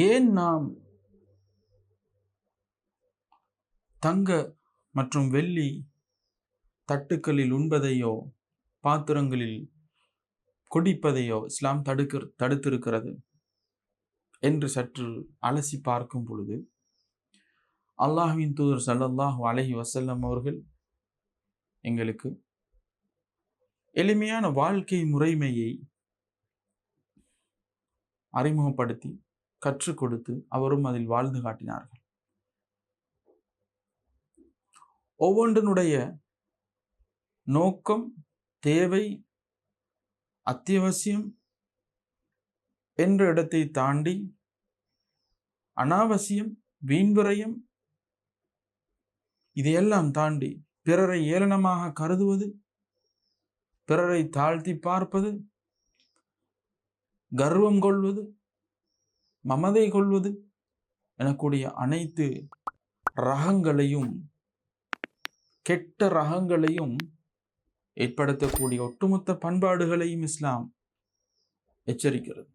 ஏன் நாம் தங்க மற்றும் வெள்ளி தட்டுக்களில் உண்பதையோ பாத்திரங்களில் குடிப்பதையோ இஸ்லாம் தடுத்திருக்கிறது என்று சற்று அலசி பார்க்கும் பொழுது, அல்லாஹ்வின் தூதர் ஸல்லல்லாஹு அலைஹி வஸல்லம் அவர்கள் எங்களுக்கு எளிமையான வாழ்க்கை முறைமையை அறிமுகப்படுத்தி கற்றுக் கொடுத்து அவரும் அதில் வாழ்ந்து காட்டினார்கள். ஒவ்வொன்றினுடைய நோக்கம், தேவை, அத்தியாவசியம் என்ற இடத்தை தாண்டி அனாவசியம், வீண்விரயம், இதையெல்லாம் தாண்டி பிறரை ஏளனமாக கருதுவது, பிறரை தாழ்த்தி பார்ப்பது, கர்வம் கொள்வது, மமதை கொள்வது எனக்கூடிய அனைத்து ரகங்களையும், கெட்ட ரகங்களையும் ஏற்படுத்தக்கூடிய ஒட்டுமொத்த பண்பாடுகளையும் இஸ்லாம் எச்சரிக்கிறது.